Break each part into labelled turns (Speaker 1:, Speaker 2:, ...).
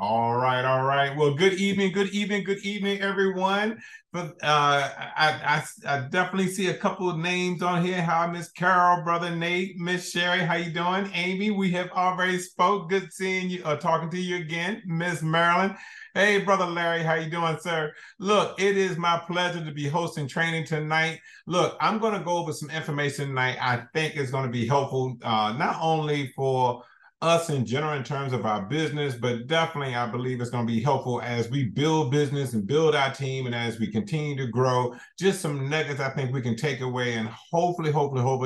Speaker 1: All right, all right. Well, good evening, good evening, good evening, everyone. But I definitely see a couple of names on here. Hi, Miss Carol, Brother Nate, Miss Sherry. How you doing, Amy? We have already spoke. Good seeing you, talking to you again, Miss Marilyn. Hey, Brother Larry, how you doing, sir? Look, it is my pleasure to be hosting training tonight. Look, I'm going to go over some information tonight. I think is going to be helpful, not only for us in general in terms of our business, but definitely I believe it's going to be helpful as we build business and build our team and as we continue to grow. Just some nuggets I think we can take away and hopefully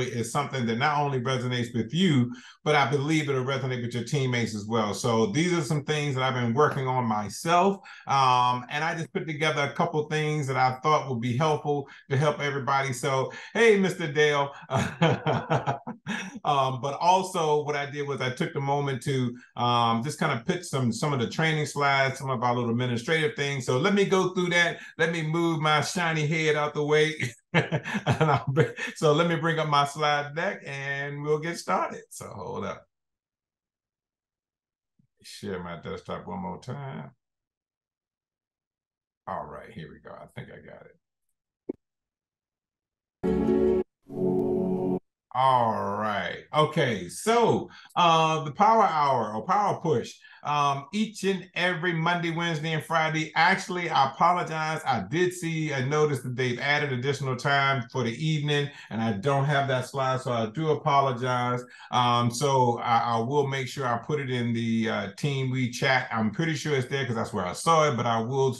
Speaker 1: is something that not only resonates with you, but I believe it'll resonate with your teammates as well. So these are some things that I've been working on myself. And I just put together a couple things that I thought would be helpful to help everybody. So, hey, Mr. Dale. But also what I did was I took the moment to just kind of put some of the training slides, some of our little administrative things. So let me go through that. Let me move my shiny head out the way. So let me bring up my slide deck and we'll get started. So hold up. Share my desktop one more time. All right, here we go. I think I got it. All right. Okay. So the Power Hour or Power Push, each and every Monday, Wednesday, and Friday. Actually, I apologize. I did see a notice that they've added additional time for the evening, and I don't have that slide, so I do apologize. So I will make sure I put it in the Team We chat. I'm pretty sure it's there because that's where I saw it, but I will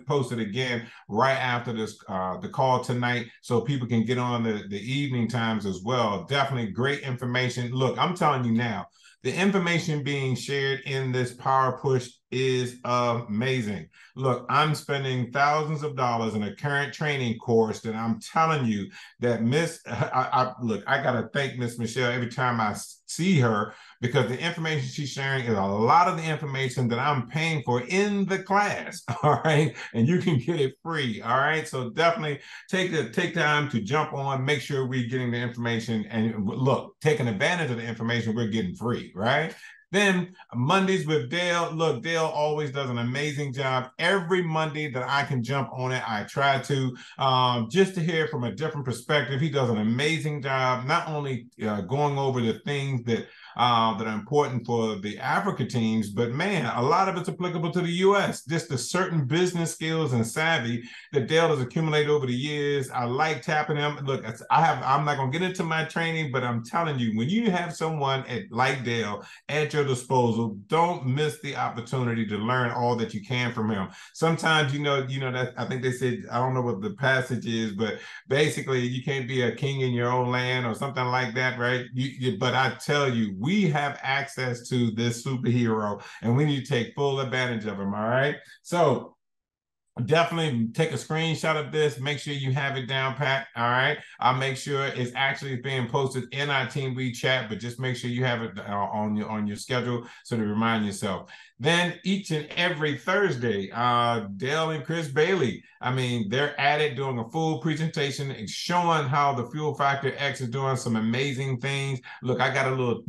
Speaker 1: post it again right after this the call tonight so people can get on the evening times as well. Definitely great information. Look, I'm telling you now, the information being shared in this Power Push is amazing. Look, I'm spending thousands of dollars in a current training course that I'm telling you that look, I got to thank Miss Michelle every time I see her because the information she's sharing is a lot of the information that I'm paying for in the class. All right. And you can get it free. All right. So definitely take time to jump on, make sure we're getting the information and look, taking advantage of the information we're getting free. Right. Then Mondays with Dale. Look, Dale always does an amazing job. Every Monday that I can jump on it, I try to just to hear from a different perspective. He does an amazing job, not only going over the things that are important for the Africa teams, but man, a lot of it's applicable to the U.S. Just the certain business skills and savvy that Dale has accumulated over the years. I like tapping him. Look, I'm not gonna get into my training, but I'm telling you, when you have someone like Dale at your disposal, don't miss the opportunity to learn all that you can from him. Sometimes, that I think they said, I don't know what the passage is, but basically you can't be a king in your own land or something like that, right? But I tell you, we have access to this superhero and we need to take full advantage of him. All right. So definitely take a screenshot of this. Make sure you have it down pat. All right. I'll make sure it's actually being posted in our Team We chat, but just make sure you have it on your schedule so to remind yourself. Then each and every Thursday, Dale and Chris Bailey, I mean, they're at it doing a full presentation showing how the Fuel Factor X is doing some amazing things. Look, I got a little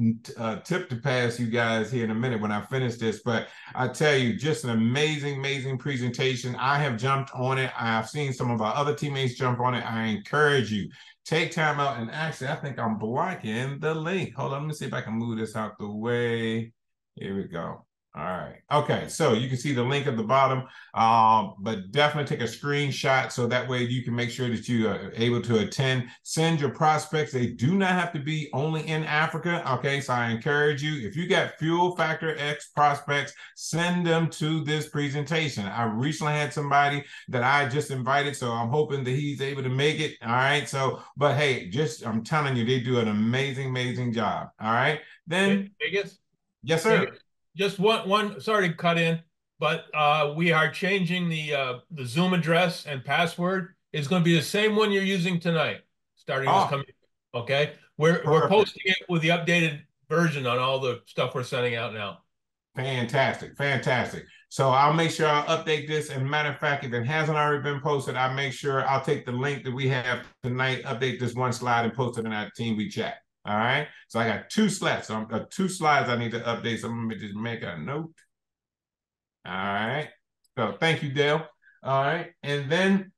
Speaker 1: tip to pass you guys here in a minute when I finish this, but I tell you, just an amazing presentation. I have jumped on it. I've seen some of our other teammates jump on it. I encourage you, take time out. And actually, I think I'm blocking the link. Hold on, let me see if I can move this out the way. Here we go. All right. Okay. So you can see the link at the bottom, but definitely take a screenshot so that way you can make sure that you are able to attend. Send your prospects. They do not have to be only in Africa. Okay. So I encourage you, if you got Fuel Factor X prospects, send them to this presentation. I recently had somebody that I just invited, so I'm hoping that he's able to make it. All right. So, but hey, I'm telling you, they do an amazing job. All right. Then,
Speaker 2: Vegas,
Speaker 1: yes, sir.
Speaker 2: Vegas, just one. Sorry to cut in, but we are changing the Zoom address and password. It's going to be the same one you're using tonight, starting this
Speaker 1: Oh,
Speaker 2: coming. Okay, we're
Speaker 1: perfect.
Speaker 2: posting it with the updated version on all the stuff we're sending out now.
Speaker 1: Fantastic. So I'll make sure I'll update this. And matter of fact, if it hasn't already been posted, I'll make sure I'll take the link that we have tonight, update this one slide and post it in our Team We chat. All right. So I got two slides. So two slides I need to update. So I'm going to just make a note. All right. So thank you, Dale. All right. And then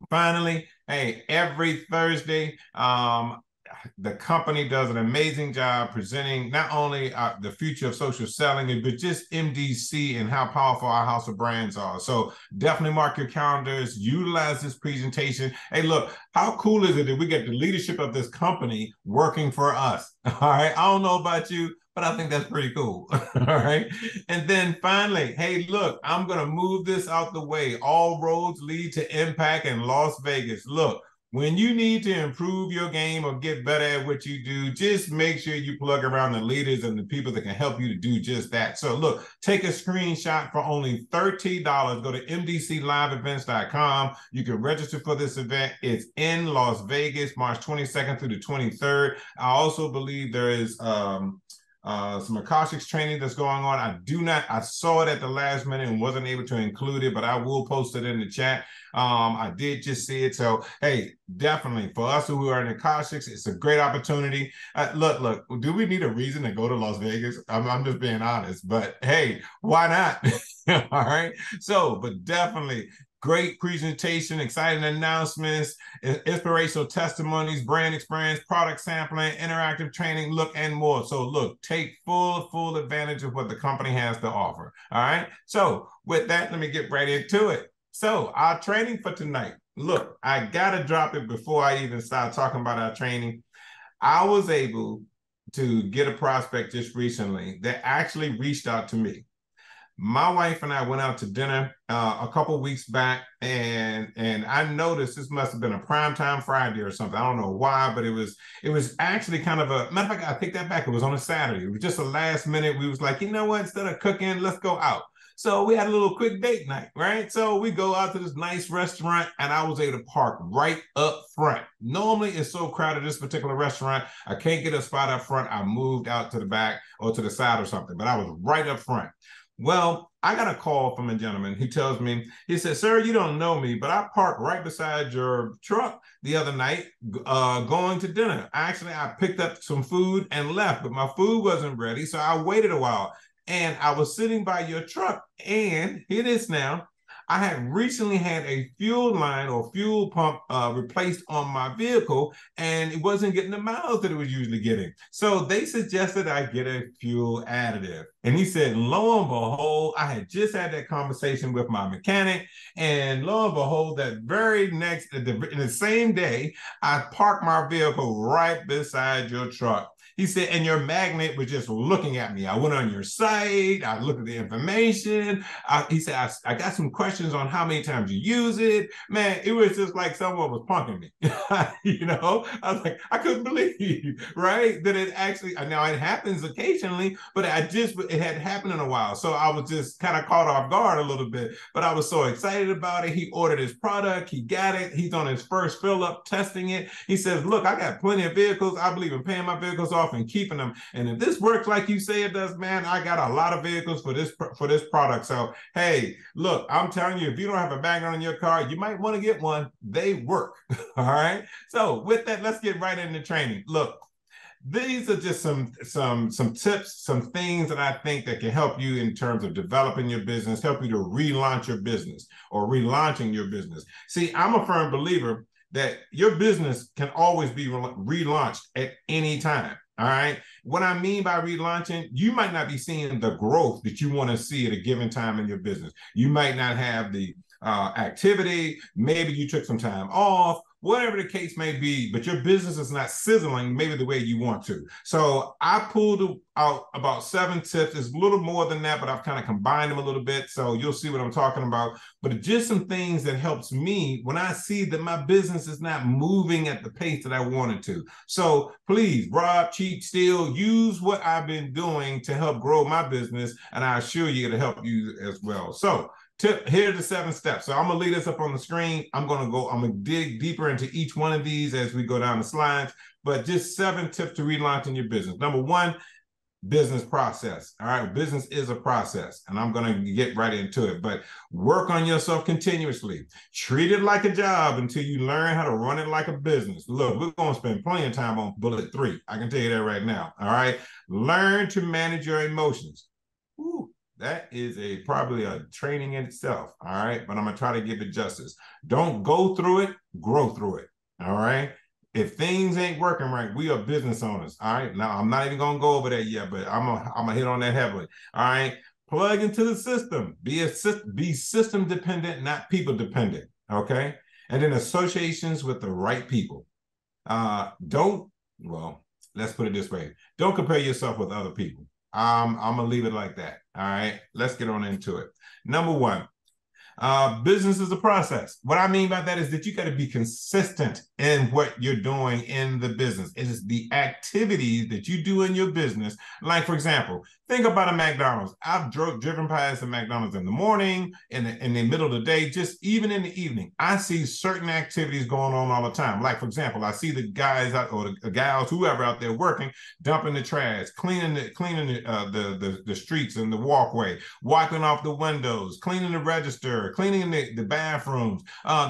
Speaker 1: finally, hey, every Thursday, the company does an amazing job presenting not only the future of social selling, but just MDC and how powerful our house of brands are. So definitely mark your calendars, utilize this presentation. Hey, look, how cool is it that we get the leadership of this company working for us? All right. I don't know about you, but I think that's pretty cool. All right. And then finally, hey, look, I'm going to move this out the way. All roads lead to Impact in Las Vegas. Look, when you need to improve your game or get better at what you do, just make sure you plug around the leaders and the people that can help you to do just that. So look, take a screenshot for only $13. Go to mdcliveevents.com. You can register for this event. It's in Las Vegas, March 22nd through the 23rd. I also believe there is some Akashics training that's going on. I saw it at the last minute and wasn't able to include it, but I will post it in the chat. I did just see it. So, hey, definitely for us who are in Akashics, it's a great opportunity. Look, do we need a reason to go to Las Vegas? I'm just being honest, but hey, why not? All right. So, but definitely great presentation, exciting announcements, inspirational testimonies, brand experience, product sampling, interactive training, look, and more. So look, take full advantage of what the company has to offer. All right. So with that, let me get right into it. So our training for tonight, look, I got to drop it before I even start talking about our training. I was able to get a prospect just recently that actually reached out to me. My wife and I went out to dinner a couple weeks back, and I noticed this must have been a primetime Friday or something. I don't know why, but it was actually kind of a matter of fact. I take that back. It was on a Saturday. It was just a last minute. We was like, you know what? Instead of cooking, let's go out. So we had a little quick date night, right? So we go out to this nice restaurant, and I was able to park right up front. Normally, it's so crowded, this particular restaurant, I can't get a spot up front. I moved out to the back or to the side or something, but I was right up front. Well, I got a call from a gentleman. He tells me, he said, sir, you don't know me, but I parked right beside your truck the other night going to dinner. Actually, I picked up some food and left, but my food wasn't ready. So I waited a while and I was sitting by your truck. And here it is now. I had recently had a fuel line or fuel pump replaced on my vehicle, and it wasn't getting the miles that it was usually getting. So they suggested I get a fuel additive. And he said, lo and behold, I had just had that conversation with my mechanic, and lo and behold, that very next, in the same day, I parked my vehicle right beside your truck. He said, and your magnet was just looking at me. I went on your site. I looked at the information. He said, I got some questions on how many times you use it. Man, it was just like someone was punking me. You know, I was like, I couldn't believe, right? That it actually, now it happens occasionally, but it hadn't happened in a while. So I was just kind of caught off guard a little bit, but I was so excited about it. He ordered his product. He got it. He's on his first fill up testing it. He says, look, I got plenty of vehicles. I believe in paying my vehicles off and keeping them. And if this works like you say it does, man, I got a lot of vehicles for this product. So, hey, look, I'm telling you, if you don't have a magnet on your car, you might want to get one. They work. All right. So with that, let's get right into training. Look, these are just some tips, some things that I think that can help you in terms of developing your business, help you to relaunch your business or relaunching your business. See, I'm a firm believer that your business can always be relaunched at any time. All right. What I mean by relaunching, you might not be seeing the growth that you want to see at a given time in your business. You might not have the activity. Maybe you took some time off, whatever the case may be, but your business is not sizzling maybe the way you want to. So I pulled out about 7 tips. It's a little more than that, but I've kind of combined them a little bit. So you'll see what I'm talking about. But just some things that helps me when I see that my business is not moving at the pace that I wanted to. So please, rob, cheat, steal, use what I've been doing to help grow my business. And I assure you it'll help you as well. So here are the 7 steps. So I'm going to leave this up on the screen. I'm going to dig deeper into each one of these as we go down the slides, but just 7 tips to relaunching your business. Number 1, business process. All right. Business is a process, and I'm going to get right into it, but work on yourself continuously. Treat it like a job until you learn how to run it like a business. Look, we're going to spend plenty of time on bullet 3. I can tell you that right now. All right. Learn to manage your emotions. Ooh. That is probably a training in itself. All right. But I'm gonna try to give it justice. Don't go through it, grow through it. All right. If things ain't working right, we are business owners. All right. Now I'm not even gonna go over that yet, but I'm gonna hit on that heavily. All right. Plug into the system. Be system dependent, not people dependent. Okay. And then associations with the right people. Well, let's put it this way. Don't compare yourself with other people. I'm gonna leave it like that. All right, let's get on into it. Number one, business is a process. What I mean by that is that you got to be consistent in what you're doing in the business. It is the activities that you do in your business. Like, for example, think about a McDonald's. I've driven past a McDonald's in the morning, in the middle of the day, just even in the evening. I see certain activities going on all the time. Like, for example, I see the guys out, or the gals, whoever out there working, dumping the trash, cleaning the streets and the walkway, wiping off the windows, cleaning the register, cleaning the bathrooms,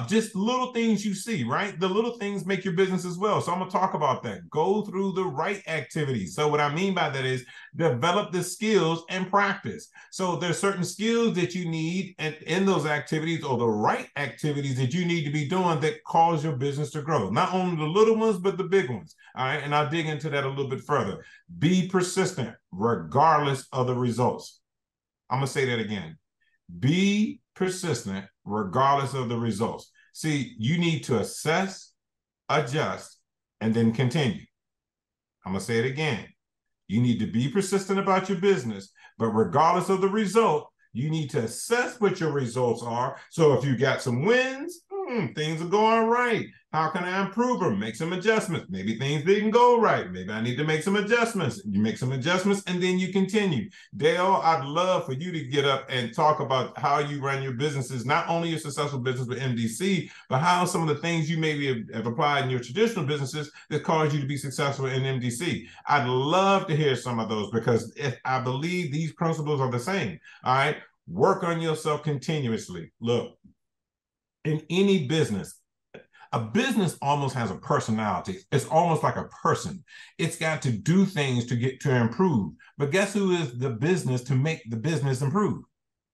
Speaker 1: just little things you see, right? The little things make your business as well. So I'm gonna talk about that. Go through the right activities. So what I mean by that is develop the skills and practice. So there's certain skills that you need in those activities, or the right activities that you need to be doing that cause your business to grow. Not only the little ones, but the big ones. All right. And I'll dig into that a little bit further. Be persistent regardless of the results. I'm gonna say that again. Be persistent regardless of the results. See, you need to assess, adjust, and then continue. I'm going to say it again. You need to be persistent about your business, but regardless of the result, you need to assess what your results are. So if you got some wins, things are going right. How can I improve them? Make some adjustments. Maybe things didn't go right. Maybe I need to make some adjustments. You make some adjustments and then you continue. Dale, I'd love for you to get up and talk about how you run your businesses, not only your successful business with MDC, but how some of the things you maybe have applied in your traditional businesses that caused you to be successful in MDC. I'd love to hear some of those, because I believe these principles are the same. All right. Work on yourself continuously. Look, in any business, a business almost has a personality. It's almost like a person. It's got to do things to improve. But guess who is the business to make the business improve?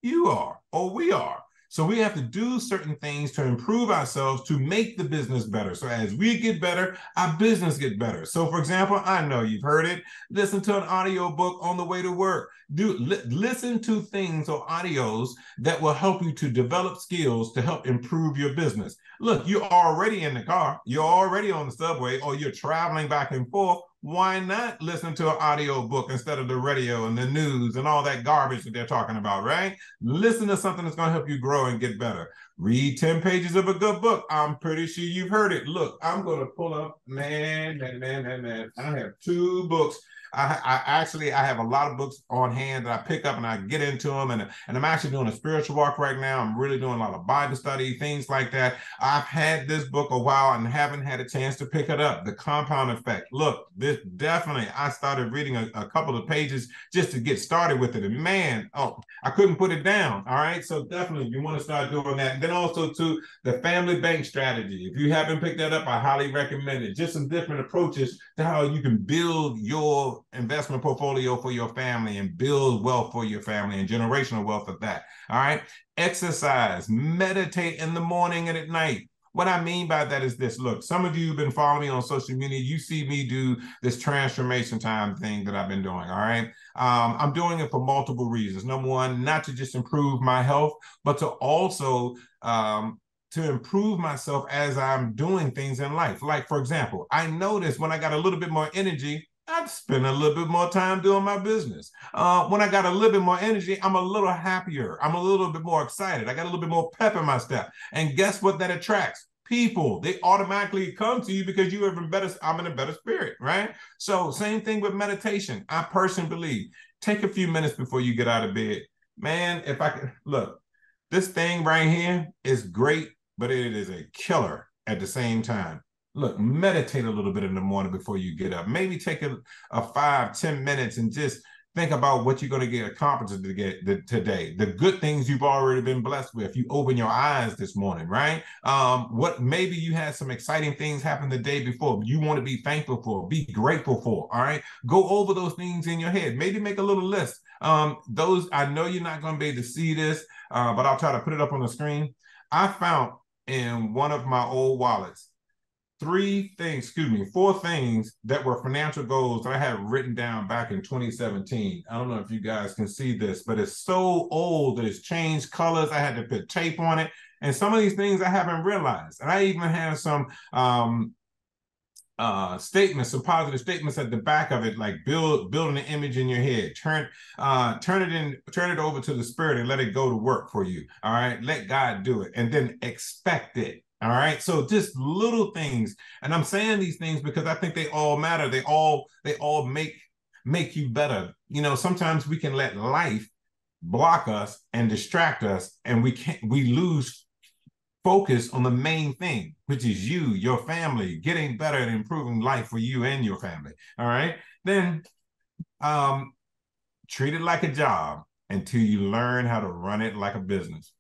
Speaker 1: You are, or we are. So we have to do certain things to improve ourselves to make the business better. So as we get better, our business get better. So for example, I know you've heard it. Listen to an audio book on the way to work. Listen to things or audios that will help you to develop skills to help improve your business. Look, you're already in the car. You're already on the subway, or you're traveling back and forth. Why not listen to an audio book instead of the radio and the news and all that garbage that they're talking about, right? Listen to something that's going to help you grow and get better. Read 10 pages of a good book. I'm pretty sure you've heard it. Look, I'm going to pull up, man. I have 2 books. I have a lot of books on hand that I pick up and I get into them. And I'm actually doing a spiritual walk right now. I'm really doing a lot of Bible study, things like that. I've had this book a while and haven't had a chance to pick it up. The Compound Effect. Look, this definitely, I started reading a couple of pages just to get started with it. And man, I couldn't put it down. All right. So definitely you want to start doing that. And then also to the Family Bank Strategy. If you haven't picked that up, I highly recommend it. Just some different approaches to how you can build your investment portfolio for your family and build wealth for your family and generational wealth of that. All right. Exercise, meditate in the morning and at night. What I mean by that is this. Look, some of you have been following me on social media. You see me do this transformation time thing that I've been doing. All right. I'm doing it for multiple reasons. Number one, not to just improve my health, but to also to improve myself as I'm doing things in life. Like, for example, I noticed when I got a little bit more energy, I'd spend a little bit more time doing my business. When I got a little bit more energy, I'm a little happier. I'm a little bit more excited. I got a little bit more pep in my step. And guess what that attracts? People. They automatically come to you because you are I'm in a better spirit, right? So same thing with meditation. I personally believe, take a few minutes before you get out of bed. Man, if I can, look, this thing right here is great, but it is a killer at the same time. Look, meditate a little bit in the morning before you get up. Maybe take a 5-10 minutes and just think about what you're going to get accomplished today. The good things you've already been blessed with. You open your eyes this morning, right? What maybe you had some exciting things happen the day before. You want to be thankful for, be grateful for. All right. Go over those things in your head. Maybe make a little list Those, I know you're not going to be able to see this, but I'll try to put it up on the screen. I found in one of my old wallets four things that were financial goals that I had written down back in 2017. I don't know if you guys can see this, but it's so old that it's changed colors. I had to put tape on it. And some of these things I haven't realized. And I even have some statements, some positive statements at the back of it, like building an image in your head. Turn it over to the spirit and let it go to work for you. All right. Let God do it. And then expect it. All right. So just little things. And I'm saying these things because I think they all matter. They all make you better. You know, sometimes we can let life block us and distract us, and we lose focus on the main thing, which is you, your family, getting better and improving life for you and your family. All right. Then treat it like a job until you learn how to run it like a business.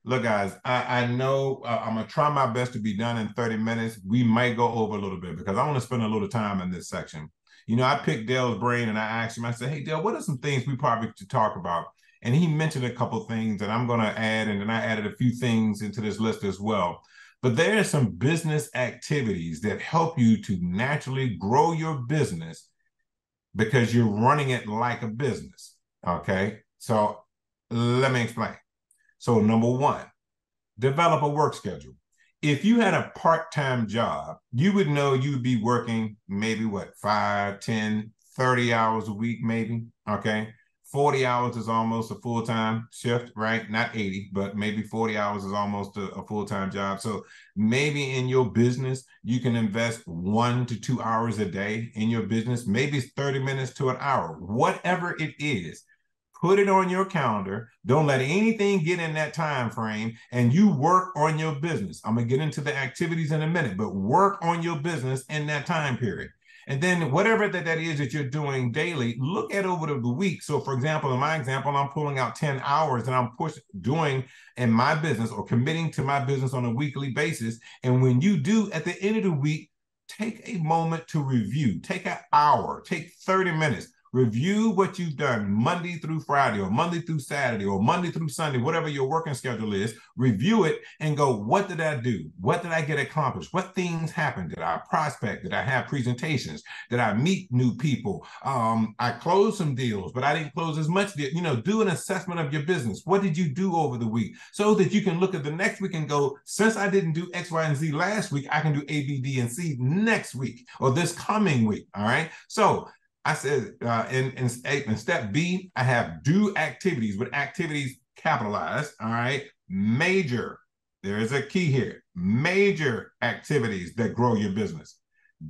Speaker 1: Look, guys, I know I'm going to try my best to be done in 30 minutes. We might go over a little bit because I want to spend a little time in this section. You know, I picked Dale's brain and I asked him, I said, hey, Dale, what are some things we probably should talk about? And he mentioned a couple of things that I'm going to add, and then I added a few things into this list as well. But there are some business activities that help you to naturally grow your business because you're running it like a business, okay? So let me explain. So number one, develop a work schedule. If you had a part-time job, you would know you would be working maybe 5, 10, 30 hours a week, maybe, okay? 40 hours is almost a full-time shift, right? Not 80, but maybe 40 hours is almost a full-time job. So maybe in your business, you can invest 1 to 2 hours a day in your business. Maybe it's 30 minutes to an hour, whatever it is. Put it on your calendar. Don't let anything get in that time frame, and you work on your business. I'm going to get into the activities in a minute, but work on your business in that time period. And then whatever that is that you're doing daily, look at over the week. So for example, in my example, I'm pulling out 10 hours that I'm doing in my business or committing to my business on a weekly basis. And when you do at the end of the week, take a moment to review. Take an hour, take 30 minutes. Review what you've done Monday through Friday or Monday through Saturday or Monday through Sunday, whatever your working schedule is. Review it and go, what did I do? What did I get accomplished? What things happened? Did I prospect? Did I have presentations? Did I meet new people? I closed some deals, but I didn't close as much. You know, do an assessment of your business. What did you do over the week? So that you can look at the next week and go, since I didn't do X, Y, and Z last week, I can do A, B, D, and C next week or this coming week. All right. So I said in step B, I have do activities with activities capitalized. All right. Major. There is a key here. Major activities that grow your business.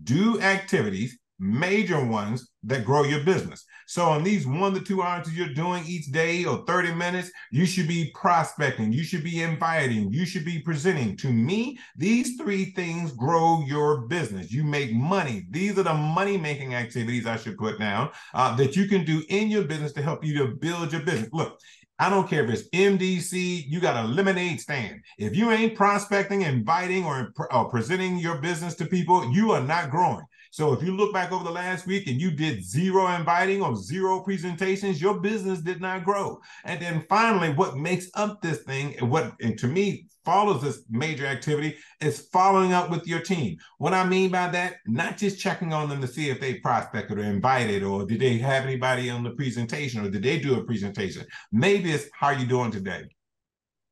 Speaker 1: Do activities, major ones that grow your business. So on these 1 to 2 hours you're doing each day or 30 minutes, you should be prospecting, you should be inviting, you should be presenting. To me, these 3 things grow your business. You make money. These are the money-making activities I should put down that you can do in your business to help you to build your business. Look, I don't care if it's MDC, you got a lemonade stand. If you ain't prospecting, inviting, or presenting your business to people, you are not growing. So if you look back over the last week and you did 0 inviting or 0 presentations, your business did not grow. And then finally, what makes up this thing, and to me follows this major activity, is following up with your team. What I mean by that, not just checking on them to see if they prospected or invited, or did they have anybody on the presentation, or did they do a presentation? Maybe it's how you doing today.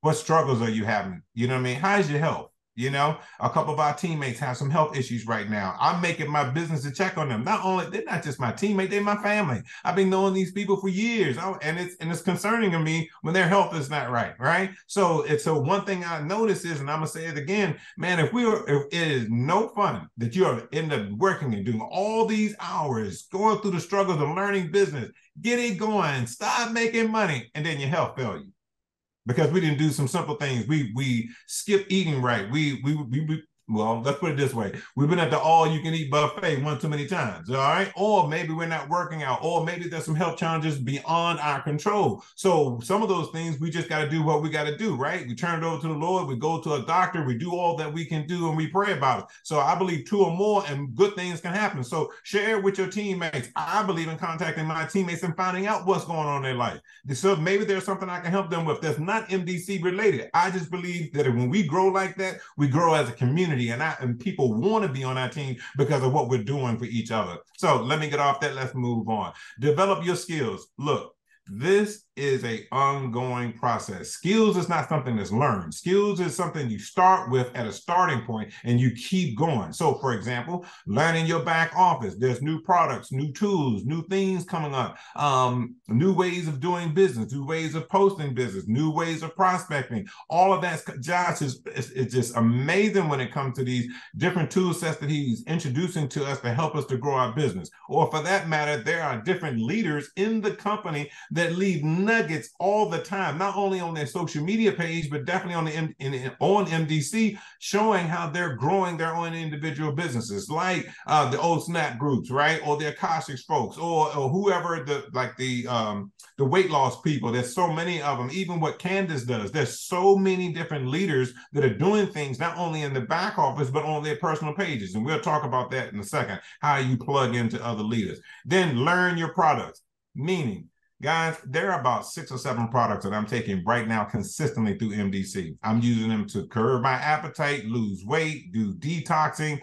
Speaker 1: What struggles are you having? You know what I mean? How's your health? You know, a couple of our teammates have some health issues right now. I'm making my business to check on them. Not only, they're not just my teammate, they're my family. I've been knowing these people for years, and it's concerning to me when their health is not right? So one thing I notice is, and I'm gonna say it again, man, if it is no fun that you are end up working and doing all these hours, going through the struggles of learning business, get it going, start making money, and then your health fail you. Because we didn't do some simple things. We skipped eating right. We well, let's put it this way. We've been at the all-you-can-eat buffet one too many times, all right? Or maybe we're not working out, or maybe there's some health challenges beyond our control. So some of those things, we just got to do what we got to do, right? We turn it over to the Lord, we go to a doctor, we do all that we can do, and we pray about it. So I believe 2 or more and good things can happen. So share it with your teammates. I believe in contacting my teammates and finding out what's going on in their life. So maybe there's something I can help them with that's not MDC related. I just believe that when we grow like that, we grow as a community, and people want to be on our team because of what we're doing for each other. So let me get off that. Let's move on. Develop your skills. Look, this is an ongoing process. Skills is not something that's learned. Skills is something you start with at a starting point and you keep going. So for example, learning your back office, there's new products, new tools, new things coming up, new ways of doing business, new ways of posting business, new ways of prospecting. All of that, Josh, is just amazing when it comes to these different tool sets that he's introducing to us to help us to grow our business. Or for that matter, there are different leaders in the company that leave nuggets all the time, not only on their social media page, but definitely on MDC, showing how they're growing their own individual businesses, like the old Snap groups, right? Or the Akashics folks, or whoever, the weight loss people. There's so many of them. Even what Candace does, there's so many different leaders that are doing things not only in the back office, but on their personal pages. And we'll talk about that in a second, how you plug into other leaders. Then learn your products, meaning, guys, there are about 6 or 7 products that I'm taking right now consistently through MDC. I'm using them to curb my appetite, lose weight, do detoxing,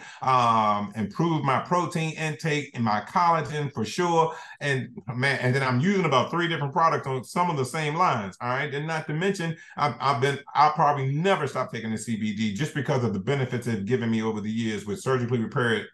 Speaker 1: improve my protein intake and my collagen for sure. And man, and then I'm using about 3 different products on some of the same lines. All right. And not to mention, I'll probably never stop taking the CBD just because of the benefits it's given me over the years with surgically repaired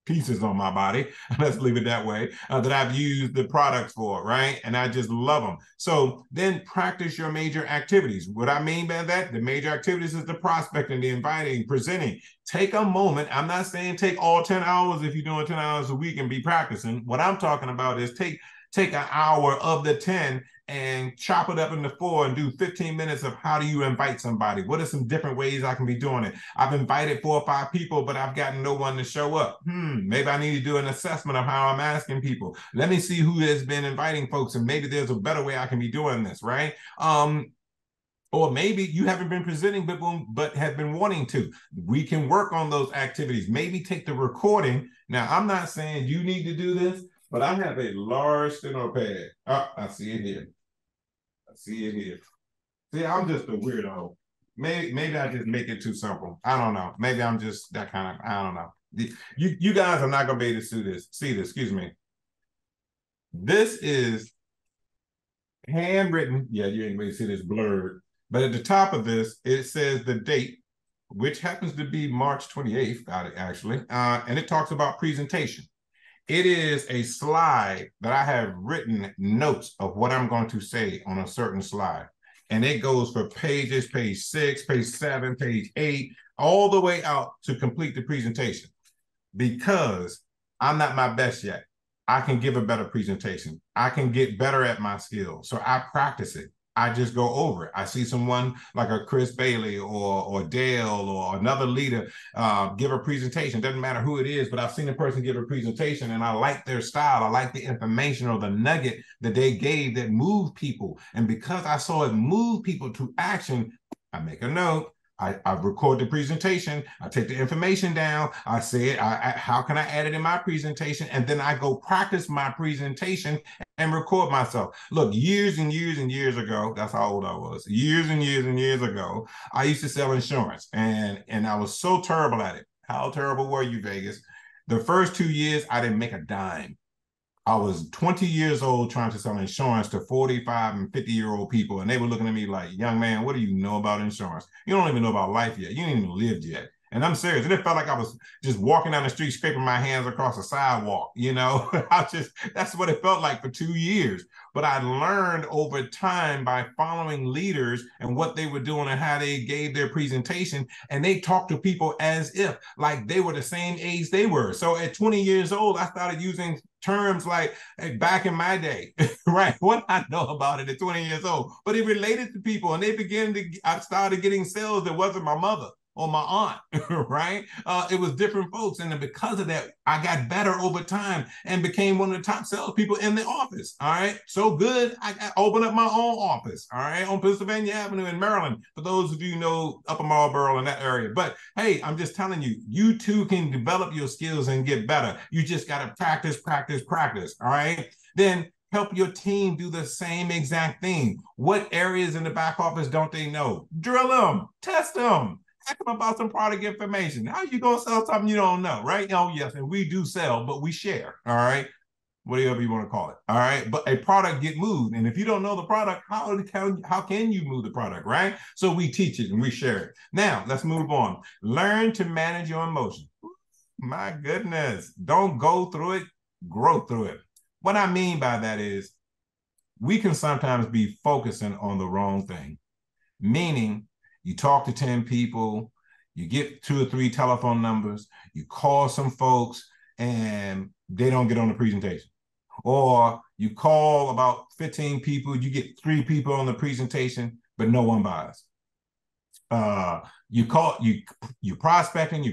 Speaker 1: pieces on my body, let's leave it that way, that I've used the products for, right? And I just love them. So then practice your major activities. What I mean by that, the major activities is the prospecting, the inviting, presenting. Take a moment. I'm not saying take all 10 hours if you're doing 10 hours a week and be practicing. What I'm talking about is take an hour of the 10 and chop it up into 4 and do 15 minutes of how do you invite somebody? What are some different ways I can be doing it? I've invited 4 or 5 people, but I've gotten no one to show up. Maybe I need to do an assessment of how I'm asking people. Let me see who has been inviting folks, and maybe there's a better way I can be doing this, right? Or maybe you haven't been presenting, but have been wanting to. We can work on those activities. Maybe take the recording. Now, I'm not saying you need to do this, but I have a large steno pad. Oh, I see it here. See it here. See, I'm just a weirdo. Maybe I just make it too simple. I don't know. Maybe I'm just that kind of, I don't know. You guys are not going to be able to see this, excuse me. This is handwritten. Yeah, you ain't going to see this blurred. But at the top of this, it says the date, which happens to be March 28th, actually. And it talks about presentation. It is a slide that I have written notes of what I'm going to say on a certain slide. And it goes for pages, page 6, page 7, page 8, all the way out to complete the presentation. Because I'm not my best yet. I can give a better presentation. I can get better at my skills. So I practice it. I just go over it. I see someone like a Chris Bailey or Dale or another leader give a presentation. Doesn't matter who it is, but I've seen a person give a presentation and I like their style. I like the information or the nugget that they gave that moved people. And because I saw it move people to action, I make a note. I record the presentation. I take the information down. I say it. How can I add it in my presentation? And then I go practice my presentation and record myself. Look, years and years and years ago, that's how old I was. Years and years and years ago, I used to sell insurance, and I was so terrible at it. How terrible were you, Vegas? The first 2 years, I didn't make a dime. I was 20 years old trying to sell insurance to 45 and 50-year-old people. And they were looking at me like, young man, what do you know about insurance? You don't even know about life yet. You ain't even lived yet. And I'm serious. And it felt like I was just walking down the street, scraping my hands across the sidewalk. You know, that's what it felt like for 2 years. But I learned over time by following leaders and what they were doing and how they gave their presentation. And they talked to people as if like they were the same age they were. So at 20 years old, I started using terms like, hey, back in my day, right? What I know about it at 20 years old, but it related to people, and I started getting sales that wasn't my mother. or my aunt, right? It was different folks. And because of that, I got better over time and became one of the top salespeople in the office. All right. So good. I opened up my own office. All right. On Pennsylvania Avenue in Maryland. For those of you who know Upper Marlboro and that area. But hey, I'm just telling you, you too can develop your skills and get better. You just got to practice, practice, practice. All right. Then help your team do the same exact thing. What areas in the back office don't they know? Drill them, test them, ask them about some product information. How you gonna sell something you don't know, right? Oh yes, and we do sell, but we share. All right, whatever you want to call it. All right, but a product get moved, and if you don't know the product, how can you move the product, right? So we teach it and we share it. Now let's move on. Learn to manage your emotions. My goodness, don't go through it, grow through it. What I mean by that is we can sometimes be focusing on the wrong thing, meaning you talk to 10 people, you get 2 or 3 telephone numbers, you call some folks and they don't get on the presentation. Or you call about 15 people, you get 3 people on the presentation, but no one buys. You prospecting,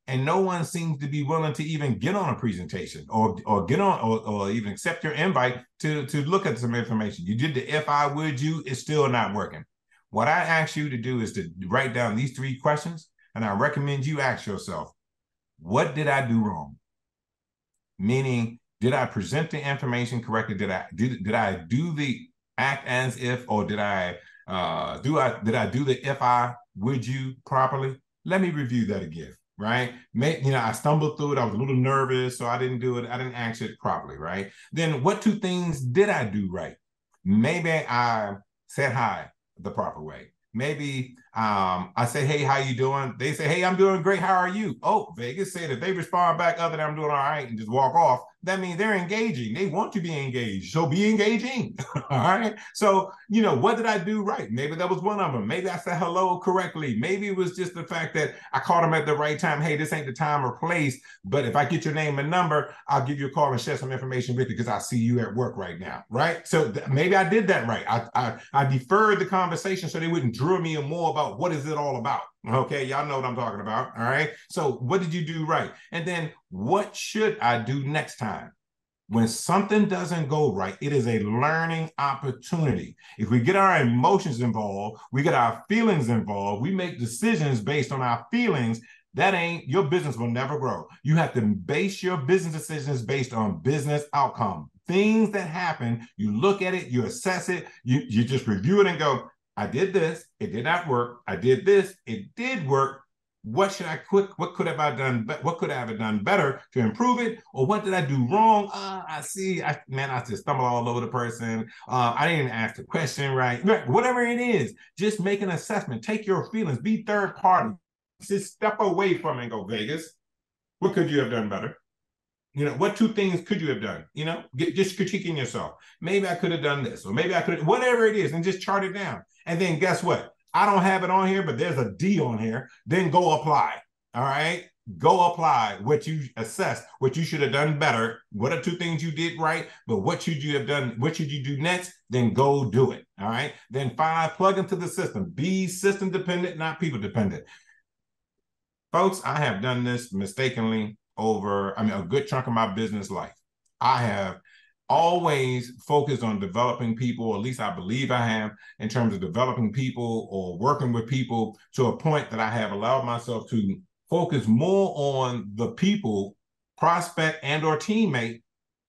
Speaker 1: and no one seems to be willing to even get on a presentation or get on or even accept your invite to look at some information. You did the if I would you, it's still not working. What I ask you to do is to write down these 3 questions, and I recommend you ask yourself, what did I do wrong? Meaning, did I present the information correctly? Did I do the act as if, or did I do the if I would you properly? Let me review that again, right? I stumbled through it. I was a little nervous, so I didn't do it. I didn't ask it properly, right? Then what 2 things did I do right? Maybe I said hi the proper way. Maybe I say, hey, how you doing? They say, hey, I'm doing great. How are you? Oh, Vegas said if they respond back other than I'm doing all right and just walk off, that means they're engaging. They want to be engaged. So be engaging. All right. So, what did I do right? Maybe that was one of them. Maybe I said hello correctly. Maybe it was just the fact that I caught them at the right time. Hey, this ain't the time or place, but if I get your name and number, I'll give you a call and share some information with you because I see you at work right now. Right. So maybe I did that right. I deferred the conversation so they wouldn't drill me more about what is it all about. Okay, y'all know what I'm talking about. All right. So what did you do right? And then what should I do next time? When something doesn't go right, it is a learning opportunity. If we get our emotions involved, we get our feelings involved, we make decisions based on our feelings, your business will never grow. You have to base your business decisions based on business outcome. Things that happen, you look at it, you assess it, you just review it and go, I did this, it did not work. I did this, it did work. What should I quit? What could I have done? What could I have done better to improve it? Or what did I do wrong? I just stumbled all over the person. I didn't ask the question right. Whatever it is, just make an assessment. Take your feelings. Be third party. Just step away from it and go, Vegas, what could you have done better? What 2 things could you have done? Just critiquing yourself. Maybe I could have done this, or maybe I could have, whatever it is, and just chart it down. And then guess what? I don't have it on here, but there's a D on here. Then go apply. All right. Go apply what you assess, what you should have done better. What are 2 things you did right? But what should you have done? What should you do next? Then go do it. All right. Then 5, plug into the system. Be system dependent, not people dependent. Folks, I have done this mistakenly over, a good chunk of my business life. I have always focused on developing people, or at least I believe I have, in terms of developing people or working with people, to a point that I have allowed myself to focus more on the people, prospect and or teammate,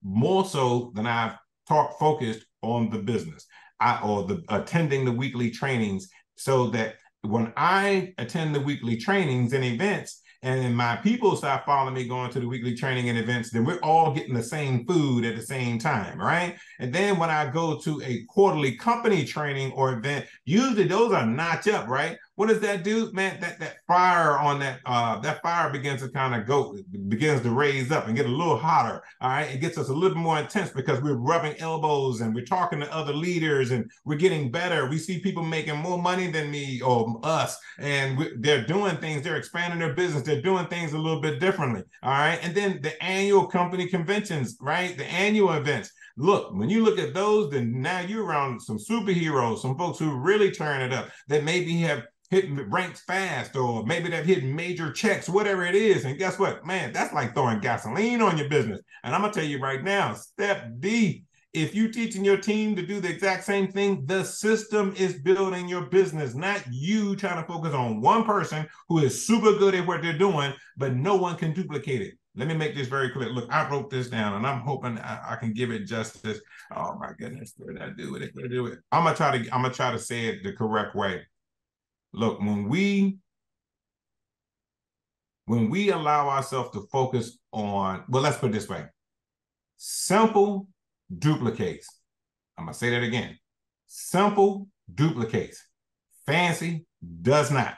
Speaker 1: more so than I've focused on the business attending the weekly trainings, so that when I attend the weekly trainings and events, and my people start following me going to the weekly training and events, then we're all getting the same food at the same time, right? And then when I go to a quarterly company training or event, usually those are notch up, right? What does that do, man? That fire on that fire begins to raise up and get a little hotter. All right, it gets us a little more intense because we're rubbing elbows and we're talking to other leaders and we're getting better. We see people making more money than me or us, and they're doing things. They're expanding their business. They're doing things a little bit differently. All right, and then the annual company conventions, right? The annual events. Look, when you look at those, then now you're around some superheroes, some folks who really turn it up, that maybe have hitting ranks fast, or maybe they're hitting major checks, whatever it is. And guess what, man, that's like throwing gasoline on your business. And I'm gonna tell you right now, step D, if you teaching your team to do the exact same thing, the system is building your business, not you trying to focus on one person who is super good at what they're doing, but no one can duplicate it. Let me make this very clear. Look, I wrote this down, and I'm hoping I can give it justice. Oh my goodness, what did I do with it? What did I do with it? I'm gonna try to say it the correct way. Look, when we allow ourselves to focus on, well, let's put it this way: simple duplicates. I'm gonna say that again. Simple duplicates. Fancy does not.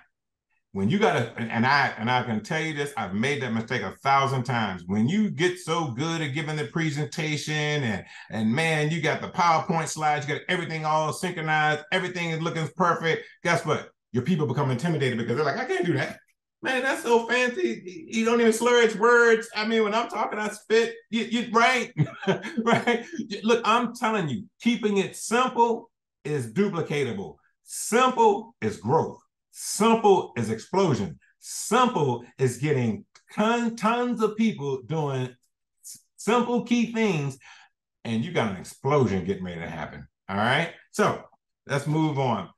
Speaker 1: When you gotta, and I can tell you this, I've made that mistake 1,000 times. When you get so good at giving the presentation, and man, you got the PowerPoint slides, you got everything all synchronized, everything is looking perfect. Guess what? Your people become intimidated because they're like, I can't do that. Man, that's so fancy. You don't even slur its words. I mean, when I'm talking, I spit. You right, right. Look, I'm telling you, keeping it simple is duplicatable. Simple is growth. Simple is explosion. Simple is getting tons of people doing simple key things, and you got an explosion getting ready to happen. All right. So let's move on.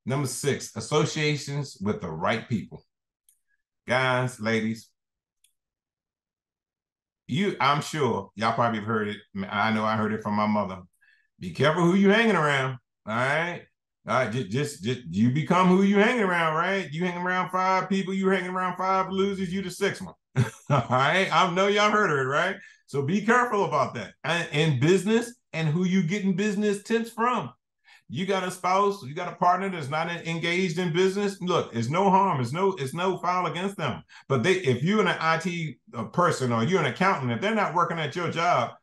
Speaker 1: Number 6, associations with the right people. Guys, ladies, I'm sure y'all probably have heard it. I know I heard it from my mother. Be careful who you hanging around. All right. Just you become who you hanging around, right? You hang around 5 people, you hanging around 5 losers, you the 6th one. All right. I know y'all heard of it, right? So be careful about that. In business, and who you getting business tips from. You got a spouse, you got a partner that's not engaged in business. Look, it's no harm, it's no foul against them. But if you're an IT person, or you're an accountant, if they're not working at your job,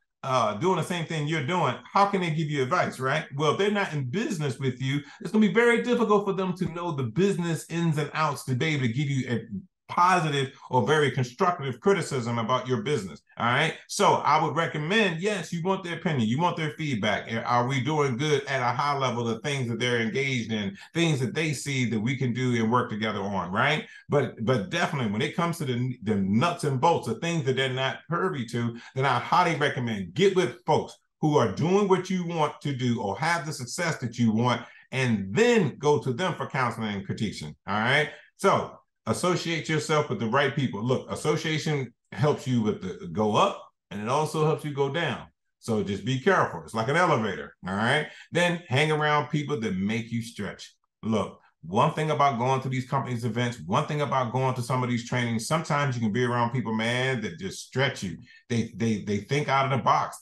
Speaker 1: doing the same thing you're doing, how can they give you advice, right? Well, if they're not in business with you, it's going to be very difficult for them to know the business ins and outs to be able to give you a positive or very constructive criticism about your business. All right. So I would recommend, yes, you want their opinion, you want their feedback. Are we doing good at a high level of things that they're engaged in, things that they see that we can do and work together on, right? But definitely when it comes to the nuts and bolts of things that they're not privy to, then I highly recommend get with folks who are doing what you want to do or have the success that you want, and then go to them for counseling and critiquing. All right. So associate yourself with the right people. Look, association helps you with the go up, and it also helps you go down. So just be careful. It's like an elevator. All right. Then hang around people that make you stretch. Look, one thing about going to these companies' events, one thing about going to some of these trainings, sometimes you can be around people, man, that just stretch you. They think out of the box.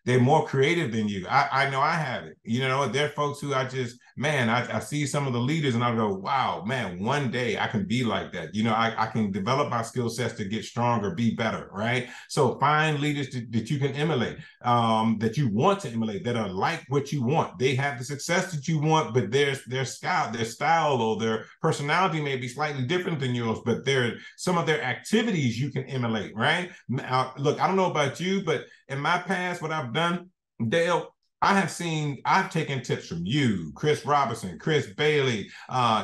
Speaker 1: They're more creative than you. I know I have it. You know, they're folks who I see some of the leaders and I go, wow, man, one day I can be like that. You know, I can develop my skill sets to get stronger, be better, right? So find leaders that you can emulate, that you want to emulate, that are like what you want. They have the success that you want, but their style or their personality may be slightly different than yours, but some of their activities you can emulate, right? Look, I don't know about you, but in my past, what I've done, Dale, I've taken tips from you, Chris Robinson, Chris Bailey,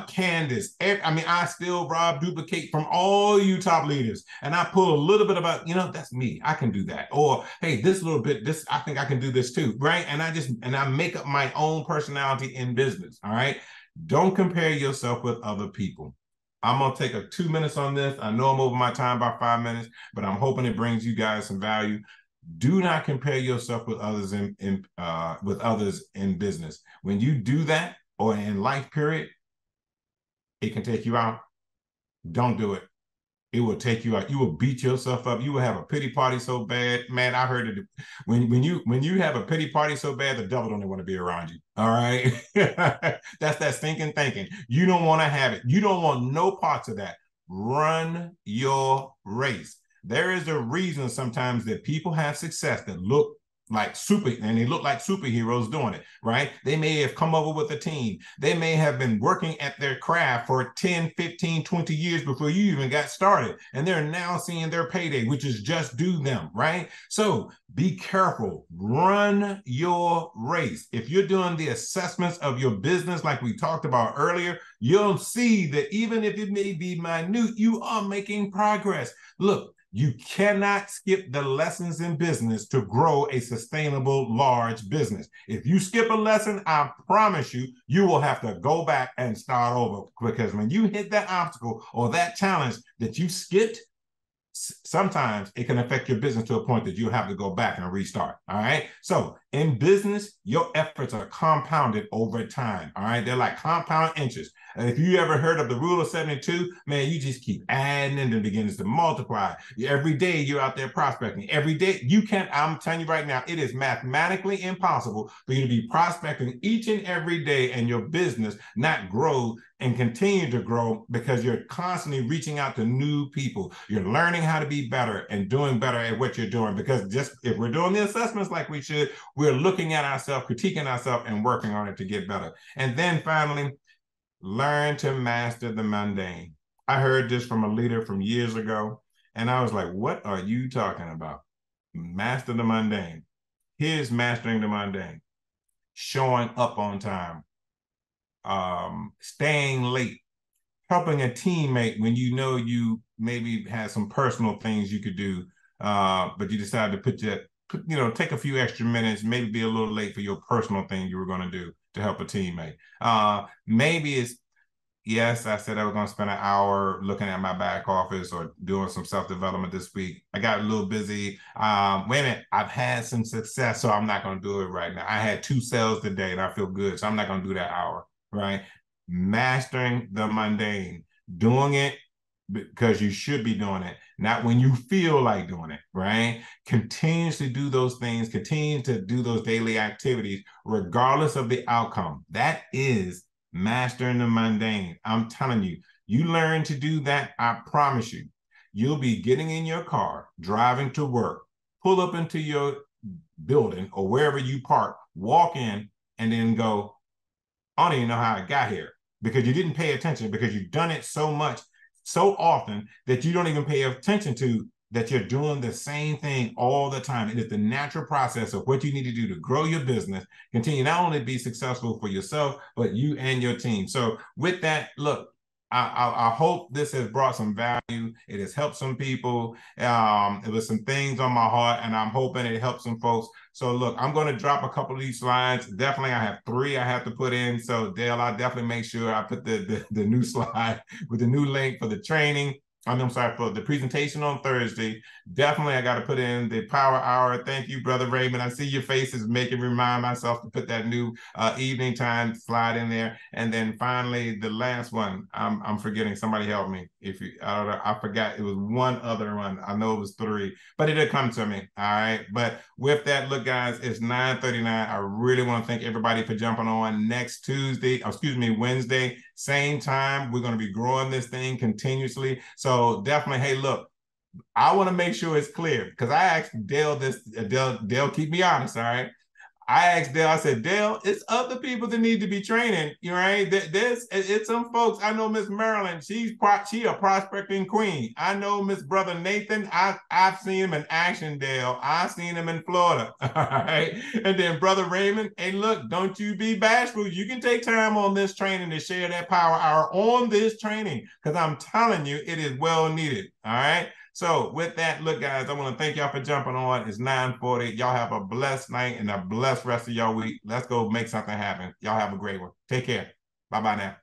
Speaker 1: Candace. I still duplicate from all you top leaders. And I pull a little bit about, that's me. I can do that. Or, hey, this little bit, I think I can do this too, right? And I make up my own personality in business, all right? Don't compare yourself with other people. I'm going to take 2 minutes on this. I know I'm over my time by 5 minutes, but I'm hoping it brings you guys some value. Do not compare yourself with others in business. When you do that, or in life period, it can take you out. Don't do it. It will take you out. You will beat yourself up. You will have a pity party so bad. Man, I heard it. When you have a pity party so bad, the devil don't want to be around you. All right. That's that stinking thinking. You don't want to have it. You don't want no parts of that. Run your race. There is a reason sometimes that people have success that look like super, and they look like superheroes doing it, right? They may have come over with a team. They may have been working at their craft for 10, 15, 20 years before you even got started. And they're now seeing their payday, which is just due them, right? So be careful. Run your race. If you're doing the assessments of your business, like we talked about earlier, you'll see that even if it may be minute, you are making progress. Look, you cannot skip the lessons in business to grow a sustainable, large business. If you skip a lesson, I promise you, you will have to go back and start over, because when you hit that obstacle or that challenge that you skipped, sometimes it can affect your business to a point that you have to go back and restart. All right. So in business, your efforts are compounded over time. All right. They're like compound interest. And if you ever heard of the rule of 72, man, you just keep adding and it begins to multiply. Every day you're out there prospecting. Every day you can't, I'm telling you right now, it is mathematically impossible for you to be prospecting each and every day and your business not grow and continue to grow, because you're constantly reaching out to new people. You're learning how to be better and doing better at what you're doing, because just if we're doing the assessments like we should, we're looking at ourselves, critiquing ourselves, and working on it to get better. And then finally, learn to master the mundane. I heard this from a leader from years ago, and I was like, what are you talking about? Master the mundane. Here's mastering the mundane: showing up on time, staying late, helping a teammate when you know you maybe had some personal things you could do, but you decided to take a few extra minutes, maybe be a little late for your personal thing you were going to do to help a teammate. Maybe it's, yes, I said I was going to spend an hour looking at my back office or doing some self-development this week. I got a little busy. Wait a minute, I've had some success, so I'm not going to do it right now. I had 2 sales today and I feel good, so I'm not going to do that hour, right? Mastering the mundane, doing it because you should be doing it, not when you feel like doing it, right? Continuously do those things, continue to do those daily activities, regardless of the outcome. That is mastering the mundane. I'm telling you, you learn to do that, I promise you, you'll be getting in your car, driving to work, pull up into your building or wherever you park, walk in, and then go, I don't even know how I got here, because you didn't pay attention, because you've done it so much, so often, that you don't even pay attention to that you're doing the same thing all the time. It is the natural process of what you need to do to grow your business, continue not only to be successful for yourself, but you and your team. So with that, look, I hope this has brought some value. It has helped some people. It was some things on my heart, and I'm hoping it helps some folks. So look, I'm going to drop a couple of these slides. Definitely, I have 3 I have to put in. So Dale, I'll definitely make sure I put the new slide with the new link for the training. I'm sorry, for the presentation on Thursday. Definitely, I got to put in the power hour. Thank you, Brother Raymond. I see your faces, making remind myself to put that new evening time slide in there. And then finally, the last one, I'm forgetting. Somebody help me. If you, I don't know, I forgot. It was one other one. I know it was 3, but it'll come to me. All right. But with that, look, guys, it's 9:39. I really want to thank everybody for jumping on next Wednesday, same time. We're going to be growing this thing continuously. So definitely, hey, look, I want to make sure it's clear, because I asked Dale this, Dale, keep me honest, all right? I asked Dale, I said, Dale, it's other people that need to be training, you right? It's some folks. I know Miss Marilyn, she a prospecting queen. I know Miss Brother Nathan, I've seen him in action, Dale. I've seen him in Florida, all right? And then Brother Raymond, hey, look, don't you be bashful. You can take time on this training to share that power hour on this training, because I'm telling you, it is well needed, all right? So with that, look, guys, I want to thank y'all for jumping on. It's 9:40. Y'all have a blessed night and a blessed rest of y'all week. Let's go make something happen. Y'all have a great one. Take care. Bye-bye now.